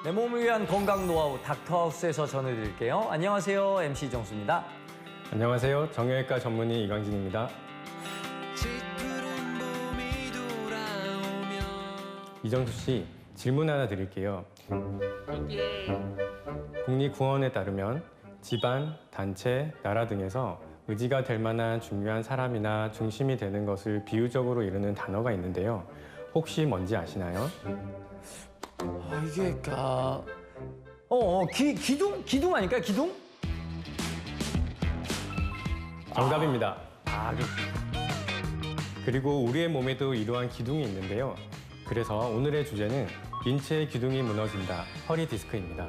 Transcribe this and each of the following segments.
내 몸을 위한 건강 노하우 닥터하우스에서 전해드릴게요. 안녕하세요, MC 정수입니다. 안녕하세요. 정형외과 전문의 이광진입니다. 이정수 씨, 질문 하나 드릴게요. 국립공원에 따르면 집안, 단체, 나라 등에서 의지가 될 만한 중요한 사람이나 중심이 되는 것을 비유적으로 이루는 단어가 있는데요. 혹시 뭔지 아시나요? 이게 기둥 아닐까요? 기둥? 정답입니다. 그렇군요. 그리고 우리의 몸에도 이러한 기둥이 있는데요. 그래서 오늘의 주제는 인체의 기둥이 무너진다, 허리 디스크입니다.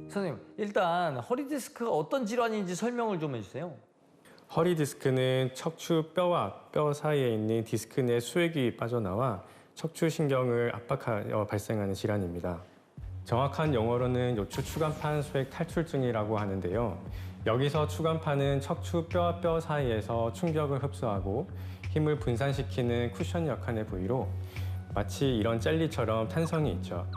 선생님, 일단 허리 디스크가 어떤 질환인지 설명을 좀 해주세요. 허리 디스크는 척추 뼈와 뼈 사이에 있는 디스크 내 수액이 빠져나와 척추신경을 압박하여 발생하는 질환입니다. 정확한 용어로는 요추 추간판 수액 탈출증이라고 하는데요. 여기서 추간판은 척추 뼈와 뼈 사이에서 충격을 흡수하고 힘을 분산시키는 쿠션 역할의 부위로 마치 이런 젤리처럼 탄성이 있죠.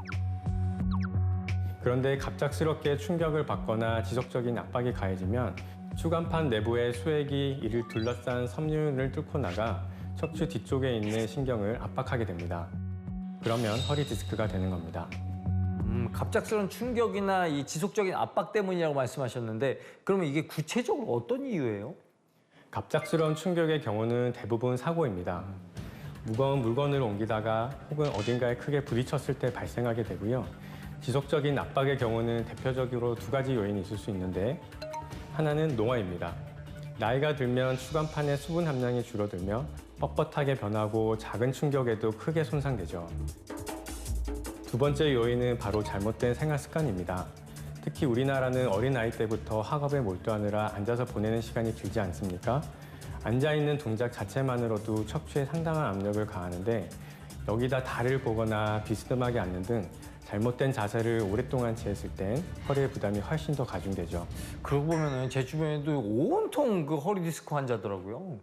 그런데 갑작스럽게 충격을 받거나 지속적인 압박이 가해지면 추간판 내부의 수액이 이를 둘러싼 섬유를 뚫고 나가 척추 뒤쪽에 있는 신경을 압박하게 됩니다. 그러면 허리 디스크가 되는 겁니다. 갑작스러운 충격이나 이 지속적인 압박 때문이라고 말씀하셨는데 그러면 이게 구체적으로 어떤 이유예요? 갑작스러운 충격의 경우는 대부분 사고입니다. 무거운 물건을 옮기다가 혹은 어딘가에 크게 부딪혔을 때 발생하게 되고요. 지속적인 압박의 경우는 대표적으로 두 가지 요인이 있을 수 있는데 하나는 노화입니다. 나이가 들면 추간판의 수분 함량이 줄어들며 뻣뻣하게 변하고 작은 충격에도 크게 손상되죠. 두 번째 요인은 바로 잘못된 생활 습관입니다. 특히 우리나라는 어린 아이 때부터 학업에 몰두하느라 앉아서 보내는 시간이 길지 않습니까? 앉아있는 동작 자체만으로도 척추에 상당한 압력을 가하는데 여기다 다리를 보거나 비스듬하게 앉는 등 잘못된 자세를 오랫동안 취했을 땐 허리의 부담이 훨씬 더 가중되죠. 그러고 보면은 제 주변에도 온통 그 허리 디스크 환자더라고요.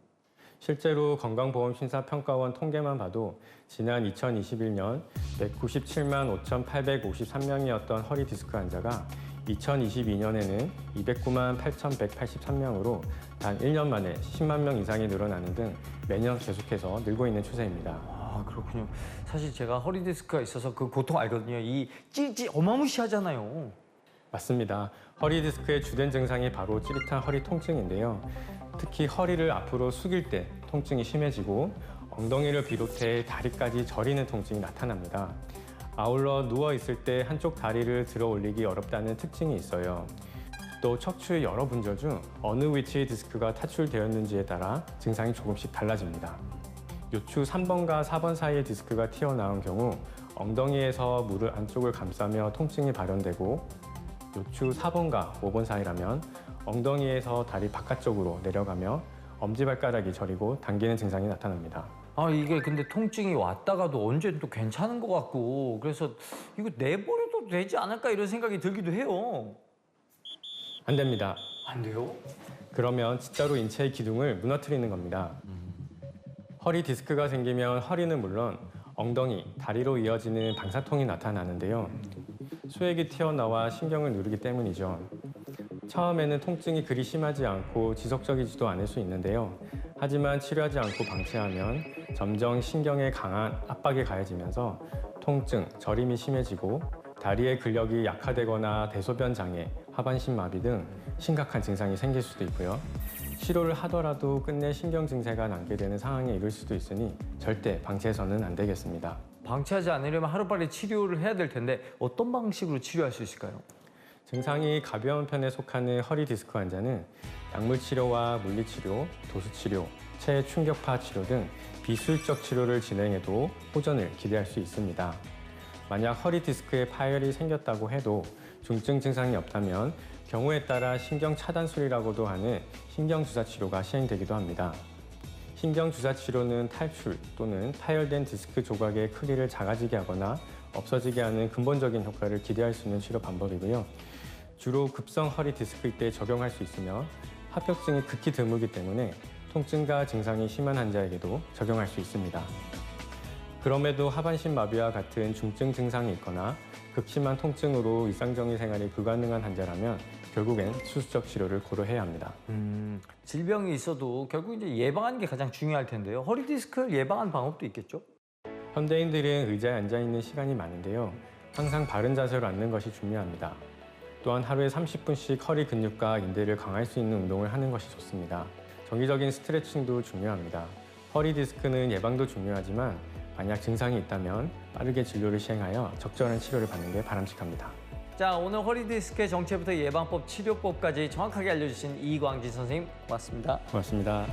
실제로 건강보험심사평가원 통계만 봐도 지난 2021년 197만 5,853명이었던 허리 디스크 환자가 2022년에는 209만 8,183명으로 단 1년 만에 10만 명 이상이 늘어나는 등 매년 계속해서 늘고 있는 추세입니다. 그렇군요. 사실 제가 허리 디스크가 있어서 그 고통 알거든요. 이 찌릿찌릿 어마무시하잖아요. 맞습니다. 허리 디스크의 주된 증상이 바로 찌릿한 허리 통증인데요. 특히 허리를 앞으로 숙일 때 통증이 심해지고 엉덩이를 비롯해 다리까지 저리는 통증이 나타납니다. 아울러 누워있을 때 한쪽 다리를 들어 올리기 어렵다는 특징이 있어요. 또 척추의 여러 분절 중 어느 위치의 디스크가 탈출되었는지에 따라 증상이 조금씩 달라집니다. 요추 3번과 4번 사이의 디스크가 튀어나온 경우 엉덩이에서 무릎 안쪽을 감싸며 통증이 발현되고 요추 4번과 5번 사이라면 엉덩이에서 다리 바깥쪽으로 내려가며 엄지발가락이 저리고 당기는 증상이 나타납니다. 이게 근데 통증이 왔다가도 언제 또 괜찮은 것 같고 그래서 이거 내버려도 되지 않을까 이런 생각이 들기도 해요. 안 됩니다. 안 돼요? 그러면 진짜로 인체의 기둥을 무너뜨리는 겁니다. 허리 디스크가 생기면 허리는 물론 엉덩이, 다리로 이어지는 방사통이 나타나는데요. 수액이 튀어나와 신경을 누르기 때문이죠. 처음에는 통증이 그리 심하지 않고 지속적이지도 않을 수 있는데요. 하지만 치료하지 않고 방치하면 점점 신경에 강한 압박이 가해지면서 통증, 저림이 심해지고 다리의 근력이 약화되거나 대소변 장애, 하반신 마비 등 심각한 증상이 생길 수도 있고요. 치료를 하더라도 끝내 신경 증세가 남게 되는 상황에 이를 수도 있으니 절대 방치해서는 안 되겠습니다. 방치하지 않으려면 하루빨리 치료를 해야 될 텐데 어떤 방식으로 치료할 수 있을까요? 증상이 가벼운 편에 속하는 허리 디스크 환자는 약물 치료와 물리치료, 도수치료, 체해 충격파 치료 등 비수익적 치료를 진행해도 호전을 기대할 수 있습니다. 만약 허리 디스크에 파열이 생겼다고 해도 중증 증상이 없다면 경우에 따라 신경 차단술이라고도 하는 신경주사 치료가 시행되기도 합니다. 신경주사 치료는 탈출 또는 파열된 디스크 조각의 크기를 작아지게 하거나 없어지게 하는 근본적인 효과를 기대할 수 있는 치료 방법이고요. 주로 급성 허리 디스크 때 적용할 수 있으며 합병증이 극히 드물기 때문에 통증과 증상이 심한 환자에게도 적용할 수 있습니다. 그럼에도 하반신 마비와 같은 중증 증상이 있거나 극심한 통증으로 일상적인 생활이 불가능한 환자라면 결국엔 수술적 치료를 고려해야 합니다. 질병이 있어도 결국 이제 예방하는 게 가장 중요할 텐데요. 허리 디스크를 예방하는 방법도 있겠죠? 현대인들은 의자에 앉아 있는 시간이 많은데요. 항상 바른 자세로 앉는 것이 중요합니다. 또한 하루에 30분씩 허리 근육과 인대를 강화할 수 있는 운동을 하는 것이 좋습니다. 정기적인 스트레칭도 중요합니다. 허리 디스크는 예방도 중요하지만 만약 증상이 있다면 빠르게 진료를 시행하여 적절한 치료를 받는 게 바람직합니다. 자, 오늘 허리 디스크의 정체부터 예방법, 치료법까지 정확하게 알려주신 이광진 선생님 고맙습니다. 고맙습니다.